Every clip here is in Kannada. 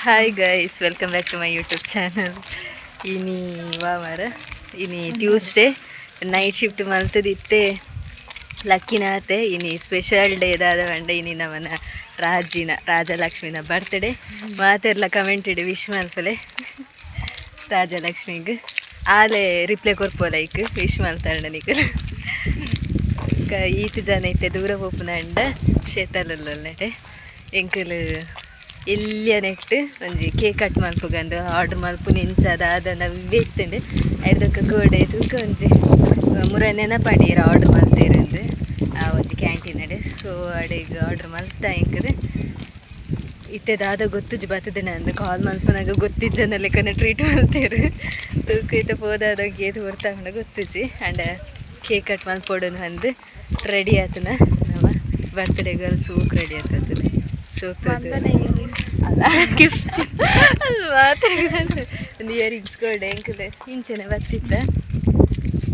Hi guys, welcome back to my YouTube channel. ಇನಿ ವಾರ ಇನಿ ಟ್ಯೂಸ್ಡೇ ನೈಟ್ ಶಿಫ್ಟ್ ಮಲ್ತದಿತ್ತೆ ಲಕ್ಕಿನಾತೆ. ಇನಿ ಸ್ಪೆಷಲ್ ಡೇ ದಾದ ಬಂಡ ಇನಿ ನಮ್ಮನ ರಾಜಲಕ್ಷ್ಮಿನ ಬರ್ತ್ಡೇ. ಮಾತೆಲ್ಲ ಕಮೆಂಟ್ ಇಡಿ ವಿಶ್ ಮಲ್ಪಲೆ ರಾಜಲಕ್ಷ್ಮಿಗೆ. ಆಲೆ ರಿಪ್ಲೈ ಕೊರ್ಪೋಲೈಕ್ ವಿಶ್ ಮಲ್ತಾಂಡ ನಿಕ್ ಈತು ಜನ ಇತ್ತೆ ದೂರ ಪೋಪುನಂಡ ಶೇತಲಲ್ಲೇ ಎಂಕಲ್ ಇಲ್ಲಿಯ ನೆಕ್ಟ್ ಒಂಜಿ ಕೇಕ್ ಕಟ್ ಮಲ್ಪುಗಂದು ಆರ್ಡ್ರ್ ಮಲ್ಪು ನಿಂಚದ ಅದನ್ನು ಬೇಯ್ತಂಡು ಐದಕ್ಕೆ ಗೋಡೆ ಇದಕ್ಕೆ ಒಂಜಿ ಮುರ ನೆನಪಡೀರ ಆರ್ಡ್ರ್ ಮಲ್ತೇರಂದು ಆ ಒಂಜಿ ಕ್ಯಾಂಟೀನ್ ಅಡೆ. ಸೊ ಅಡೆಗೆ ಆರ್ಡ್ರ್ ಮಲ್ತ ಇಂಕದು ಇತ್ತೆದಾದ ಗೊತ್ತುಜಿ ಬರ್ತದೇನೆ ಅಂದು ಕಾಲ್ ಮಲ್ಪನಾಗ ಗೊತ್ತಿಜ್ಜನ ಲೆಕ್ಕನ ಟ್ರೀಟ್ ಮಲ್ತೇರು ತೂಕ ಇತ್ತ ಪೋದಾದಂಗೆ ಏದು ಹೊರ್ತಾಂಡ ಗೊತ್ತುಜಿ ಆ್ಯಂಡ್ ಕೇಕ್ ಕಟ್ ಮಲ್ಪೊಡೋನು ಅಂದು ರೆಡಿ ಆತನ ನಮ್ಮ ಬರ್ತ್ಡೇ ಗರ್ಲ್ ಸೂಕ್ ರೆಡಿ ಆಗ್ತದೆ. ಅಲ್ಲ ಗಿಫ್ಟ್ ಅದು ಮಾತ್ರ ಒಂದು ಇಯರಿಂಗ್ಸ್ ಕೊಡೆ ಎಂಕಲೆ ಇಂಚನೆ ಬರ್ತಿತ್ತ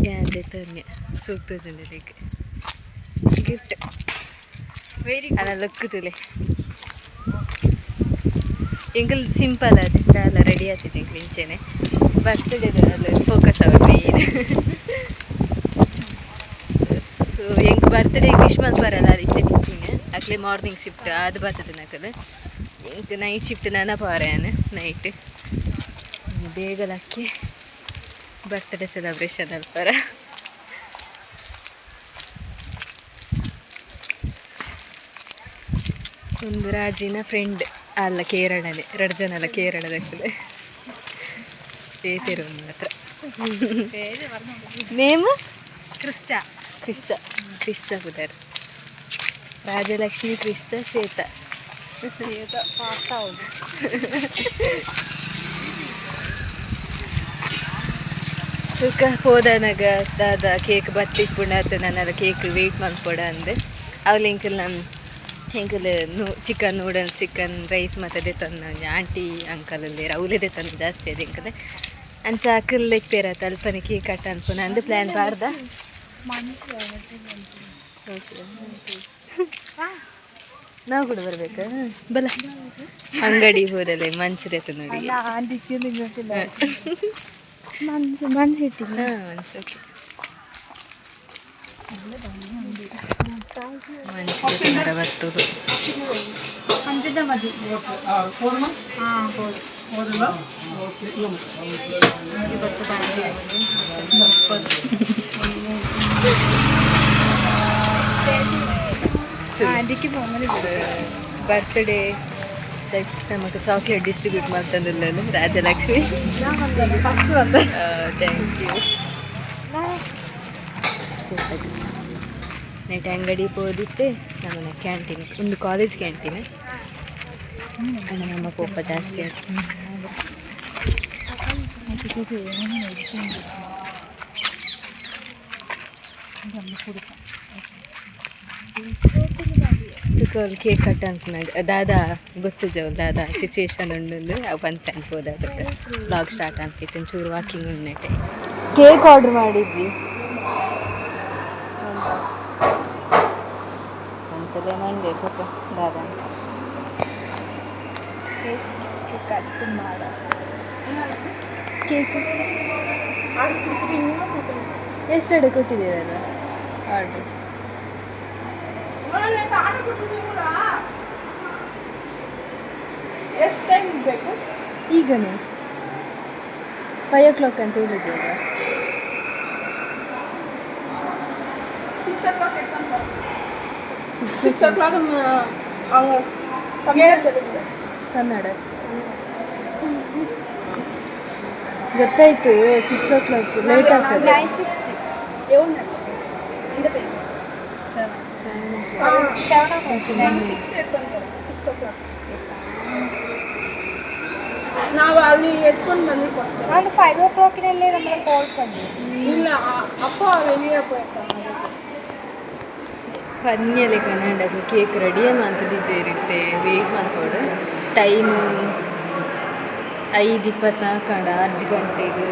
ಯಾಂದೆ ತೊನ್ನೆ ಸೂಕ್ತೋಜುಂಡಲಿಗೆ ಗಿಫ್ಟ್ ವೆರಿ ಅಲ್ಲ ಲೊಕ್ಕುತುಲೆ ಎಂಕಲ್ ಸಿಂಪಲ್ ಆದಿತ್ತ ಅಲ್ಲ ರೆಡಿ ಆಗ್ತಿತ್ತು ಎಂಕಲ್ ಇಂಚೆನೆ ಬರ್ತ್ಡೇದ ಅಲ್ಲ ಫೋಕಸ್ ಅವ್ರ ಮೇಯ್ನ್. ಸೊ ಎಂಕ್ ಬರ್ತ್ಡೇಗೆ ವಿಶ್ ಮಲ್ತ್ ಬರಲ್ಲ ಅದಿತ್ತೆ ಥಿಂಕಿಂಗ್ ಅಕ್ಲೆ ಮಾರ್ನಿಂಗ್ ಶಿಫ್ಟ್ ಅದು ಬರ್ತದೆ ನಕಲ್ ಎಂಕ್ ನೈಟ್ ಶಿಫ್ಟ್ ನೆನಪಾರೇನು ನೈಟ್ ಬೇಗಲಕ್ಕೆ ಬರ್ತ್ಡೇ ಸೆಲೆಬ್ರೇಷನ್ ಅಲ್ಪರ. ಒಂದು ರಾಜಿನ ಫ್ರೆಂಡ್ ಅಲ್ಲ ಕೇರಳನೇ 2 ಜನ ಅಲ್ಲ ಕೇರಳದಕ್ಕಲೆ ಏತಿರು ಮಾತ್ರ ನೇಮ್ ಕ್ರಿಸ್ಟ ಬುದರ್ ರಾಜಲಕ್ಷ್ಮಿ ಕ್ರಿಸ್ಟ ಶ್ವೇತ ತೂಕ ಹೋದನಾಗ ದಾದ ಕೇಕ್ ಬತ್ತಿಪ್ಪುಂಡು ನನ್ನೆಲ್ಲ ಕೇಕ್ ವೆಯ್ಟ್ ಮಲ್ಪೊಡ ಅಂದೆ ಅವ್ಲು ಎಂಕಲ್ ಚಿಕನ್ ನೂಡಲ್ಸ್ ಚಿಕನ್ ರೈಸ್ ಮತ್ತು ಅದೇ ತಂದು ಆಂಟಿ ಅಂಕಲ್ ಅಲ್ಲೇರ ಅವಲೇದೇ ತಂದು ಜಾಸ್ತಿ ಅದು ಎಂಕಲ್ ಅಂಚ ಅಕ್ಕಲ್ ಇತ್ತೇರ ತಲ್ಪನೆ ಕೇಕ್ ಕಟ್ಟ ಅನ್ಪುನ ಅಂದು ಪ್ಲ್ಯಾನ್ ಬಾರ್ದ ನಾವು ಕೂಡ ಬರ್ಬೇಕಾ ಬಲ ಅಂಗಡಿ ಹೋದಲ್ಲ ಮಂಚೂರಿ ನೋಡಿ ಮಂಚೂರಿ ಮರ ಬರ್ತದು ಬರ್ತ್ಡೇ ನಮಗೆ ಚಾಕ್ಲೇಟ್ ಡಿಸ್ಟ್ರಿಬ್ಯೂಟ್ ಮಾಡ್ತಂದಿಲ್ಲ ರಾಜಲಕ್ಷ್ಮಿ. Thank you. ನೈಟ್ ಅಂಗಡಿ ಹೋದಿತ್ತೆ ನಮ್ಮನೆ ಕ್ಯಾಂಟೀನ್ ಒಂದು ಕಾಲೇಜ್ ಕ್ಯಾಂಟೀನ್ ನಮ್ಮ ಕೋಪ ಜಾಸ್ತಿ ಆಗ್ತದೆ. ಕೇಕ್ ಕಟ್ ಅನ್ಕೊಂಡ್ ದಾದಾ ಗೊತ್ತು ಜವ್ ದಾದಾ ಸಿಚುವೇಶನ್ ಉಂಡು ಅವು ಬಂತ ಅನ್ಬೋದು ಅದಕ್ಕೆ ಬ್ಲಾಗ್ ಸ್ಟಾರ್ಟ್ ಆಗ್ತಿತ್ತು ಒಂಚೂರು ವಾಕಿಂಗ್ ಉಂಡೈತೆ. ಕೇಕ್ ಆರ್ಡ್ರ್ ಮಾಡಿದ್ವಿ ಅಂತದೇ ನಂಗೆ ಪಾಪ ದಾದಾ ಕೇಕ್ ಎಷ್ಟು ಕೊಟ್ಟಿದ್ದೇವಲ್ಲ ಆರ್ಡ್ರ್ ಎಷ್ಟು ಟೈಮ್ ಬೇಕು ಈಗನೇ 5 o'clock ಅಂತ ಹೇಳಿದ್ದೇವೆ. 6 o'clock ಕನ್ನಡ ಗೊತ್ತಾಯ್ತು. 6 o'clock ಲೇಟ್ ಆಗ್ತದೆ. ನಾವು ಅಲ್ಲಿ ಎತ್ಕೊಂಡು ಬಂದು ಕೊಡ್ತೇವೆ. ನಾನು 5 o'clockನಲ್ಲೇ ನಮ್ಮನ್ನು ಕಾಲ್ ಬಂದು ಇಲ್ಲ ಅಪ್ಪ வெளியப்போ ಪನ್ಯಲೆ ಕನ್ನಡಕ್ಕೆ ಕೇಕ್ ರೆಡಿಯೇ ಮಾಡ್ತಿದ್ದೆ ಇರುತ್ತೆ ವೆಯ್ಟ್ ಮಾಡ್ಕೊಡು ಟೈಮ್ 5:24 ಕಂಡ 6 ಗಂಟೆಗೆ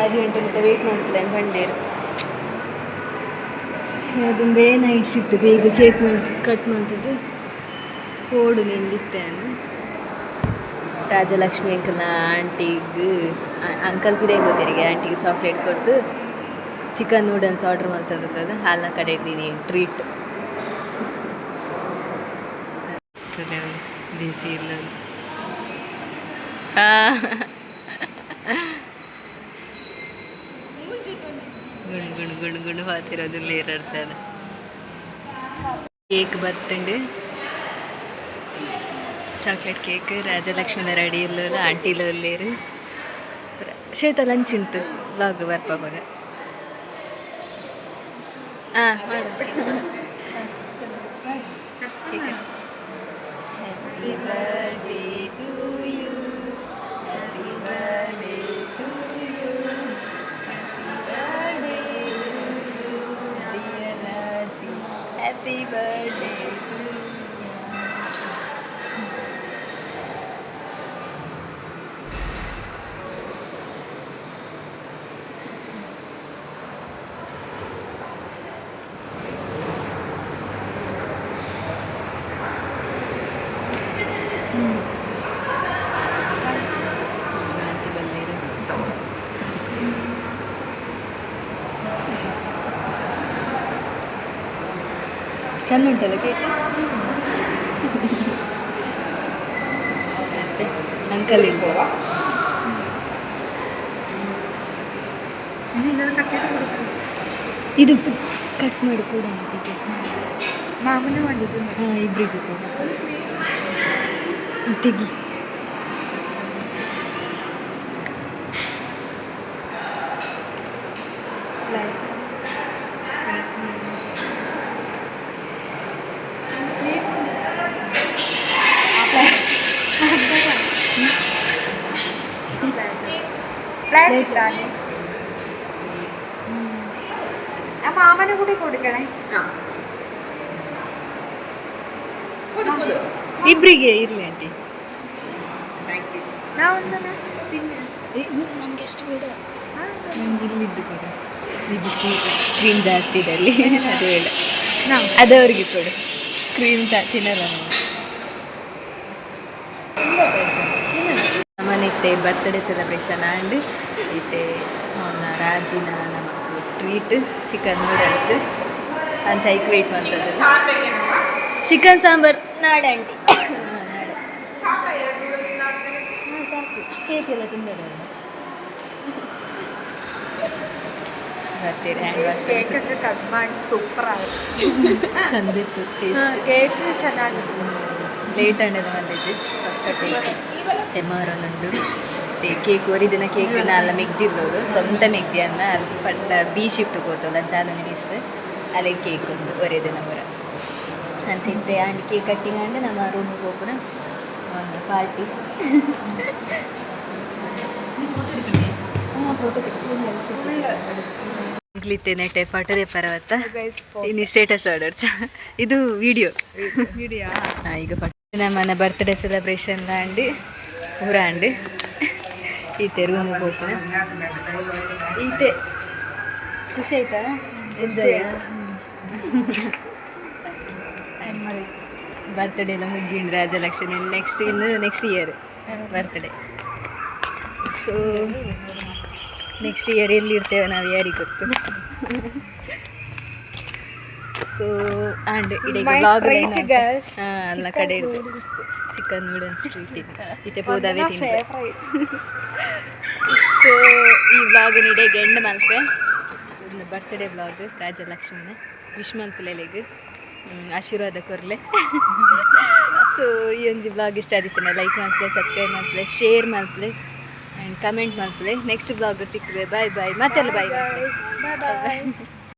5 ಗಂಟೆ ವೆಯ್ಟ್ ಮಾಡ್ತಿದ್ದೆ ಬಂಡೇರು ಅದೊಂದೇ ನೈಟ್ ಶಿಫ್ಟ್ ಬೇಗ ಕೇಕ್ ಕಟ್ ಮಾಡ್ತಿದ್ದು ಓಡು ನಿಂದಿತ್ತೇನು ರಾಜಲಕ್ಷ್ಮಿ ಅಂಕಲ್ನ ಆಂಟಿಗೆ ಅಂಕಲ್ಗೆ ಇದೇ ಗೊತ್ತಿರಿಗೆ ಆಂಟಿಗೆ ಚಾಕ್ಲೇಟ್ ಕೊಟ್ಟು ಚಿಕನ್ ನೂಡಲ್ಸ್ ಆರ್ಡ್ರ್ ಮಾಡ್ತಂದದ್ದು ಹಾಲನ್ನ ಕಡೆ ಇದ್ದೀನಿ ಟ್ರೀಟ್ ಬಿಸಿ ಇಲ್ಲ ಗುಂಡು ಪಾತಿರೋದಿಲ್ಲ ಎರಡು ಜನ ಕೇಕ್ ಬತ್ತಂಡು ಚಾಕ್ಲೇಟ್ ಕೇಕ್ ರಾಜಲಕ್ಷ್ಮಿನ ರೆಡಿ ಇಲ್ಲ ಆಂಟಿಲ ಒಲ್ಲೇರು ಶ್ವೇತ ಲಂಚ್ ಉಂಟು ವ್ಲಾಗ್ ಬರ್ಪಾಗ ಹಾಂ happy birthday to you happy birthday to you happy birthday Raji happy birthday to aunty ಬಲ್ಲಿರು ಚಂದ ಉಂಟಲ್ಲ ಕೇಕ್ ಮತ್ತೆ ಅಂಕಲ್ ಇರ್ಬೋದು ಇದು ಕಟ್ ಮಾಡಿ ಕೂಡ ಆಂಟಿಗೆ ಮಾಮನ ಮಾಡಿದ್ದು ಹಾಂ ಇಬ್ಬರಿಗೂ ಕೂಡ ತೆಗಿ ഫ്ലാറ്റ് ഇട്ടാണ് ആ മാമനെ കൂടി കൊടുക്കണേ ಇಬ್ಬರಿಗೆ ಇರಲಿ ಆಂಟಿ ನಾ ಒಂದನ ತಿನ್ನ ನನಗೆ ಎಷ್ಟು ಬೇಡ ನನಗೆ ಇಲ್ಲಿದ್ದು ಕೂಡ ಇದು ಸ್ವೀಟ್ ಕ್ರೀಮ್ ಜಾಸ್ತಿ ಇದೆ ಅಲ್ಲಿ ಅದು ಬೇಡ ಅದು ಅವ್ರಿಗೆ ಕೊಡು ಕ್ರೀಮ್ ತಿನ್ನಲ್ಲ ನಮ್ಮನಿತ್ತೆ ಬರ್ತ್ಡೇ ಸೆಲೆಬ್ರೇಷನ್ ಆ್ಯಂಡ್ ಇತ್ತೆ ರಾಜಿನ ನಮಕ್ ಟ್ರೀಟ್ ಚಿಕನ್ ನೂಡಲ್ಸ್ ನಾನು ಸೈಕ್ ವೆಯ್ಟ್ ಮಾಡ್ತದೆ ಚಿಕನ್ ಸಾಂಬಾರ್ ನಾಡೆ ಆಂಟಿ ನಾಡೆ ಹಾಂ ಸಾಕು ಕೇಕ್ ಎಲ್ಲ ತಿಂದಲ್ಲ ಬರ್ತೀರಿ ಹ್ಯಾಂಡ್ ವಾಶ್ ಕೇಕಕ್ಕೆ ಕಟ್ ಮಾಡಿ ಸೂಪರ್ ಆಗುತ್ತೆ ಚಂದ ಇತ್ತು ಟೇಸ್ಟ್ ಕೇಕ್ ಚೆನ್ನಾಗಿತ್ತು ಲೇಟ್ ಅಂಡದ ಬಂದಿದ್ದೆ ಸಕ್ಕ ಟೇಸ್ಟ್ ತೆಮಾರೊಂದು ಕೇಕ್ ಒರಿದಿನ ಕೇಕ್ ನಾಲ್ಲ ಮೆಗ್ದಿದ್ದೋದು ಸ್ವಂತ ಮೆಗ್ದಿ ಅನ್ನ ಅದು ಪಟ್ಟ ಬಿ ಶಿಫ್ಟ್ಗೆ ಹೋದಲ್ಲ ಚಾಲನೆ ಮಿಸ್ ಅದೇ ಕೇಕ್ ಒಂದು ಒರೆದಿನ ಮೂರ ಅನ್ಸಿತ್ತೆ ಆಂಡ್ ಕೇಕ್ ಕಟ್ಟಿಂಗ್ ಆಂಡ್ ನಮ್ಮ ರೂಮಿಗೆ ಹೋಗೋಣ ಒಂದು ಪಾರ್ಟಿ ಫೋಟೋ ತೆಗಿಲಿತ್ತೆ ನೆಟ್ಟೆ ಪಟದೆ ಪರವತ್ತ ಇನ್ನು ಸ್ಟೇಟಸ್ ಆರ್ಡರ್ ಇದು ವಿಡಿಯೋ ಹಾಂ ಈಗ ಪಟ್ಟ ನಮ್ಮನ ಬರ್ತ್ಡೇ ಸೆಲೆಬ್ರೇಷನ್ ಆಂಡ್ ಊರ ಆಂಡ್ ಈತೆ ರೂಮಿಗೆ ಹೋಗ್ತಾನೆ ಈತೆ ಖುಷಿ ಆಯ್ತಾ ಎಂಜಾಯ್ ಬರ್ತ್ಡೇ ಎಲ್ಲ ಮುಗಿಂಡು Rajalakshmi next year birthday so next year ಎಲ್ಲಿರ್ತೇವೆ ನಾವು ಯಾರಿಗೆ ಗೊತ್ತು ಸೊ ಆ್ಯಂಡ್ ಇಡೀ ಬ್ಲಾಗ್ ಅಲ್ಲ ಕಡೆ ಚಿಕನ್ ನೂಡಲ್ಸ್ ಸ್ಟ್ರೀಟ್ ಇತ್ತೆ ಪೋದವೇ ತಿಂದೆ ಸೊ ಈ ಬ್ಲಾಗ್ ಇಡೀ ಎಂಡ್ ಮಲ್ಪೆ ಬರ್ತ್ಡೇ ಬ್ಲಾಗ್ ರಾಜಲಕ್ಷ್ಮಿನ ವಿಶ್ ಮಲ್ಪಲೆಗೆ ಆಶೀರ್ವಾದ ಕೊರಲೆ ಸೊ ಈ ಒಂದು ಬ್ಲಾಗ್ ಇಷ್ಟ ಆದಿತ್ತು ಲೈಕ್ ಮಾಡ್ತಲೆ ಸಬ್ಸ್ಕ್ರೈಬ್ ಮಾಡ್ತಲೆ ಶೇರ್ ಮಾಡ್ತಲೆ ಆ್ಯಂಡ್ ಕಮೆಂಟ್ ಮಾಡ್ತಲೆ ನೆಕ್ಸ್ಟ್ ಬ್ಲಾಗ್ ಸಿಕ್ಕಿದೆ ಬಾಯ್ ಬಾಯ್ ಮತ್ತೆಲ್ಲ ಬಾಯ್ ಬಾಯ್ ಬಾಯ್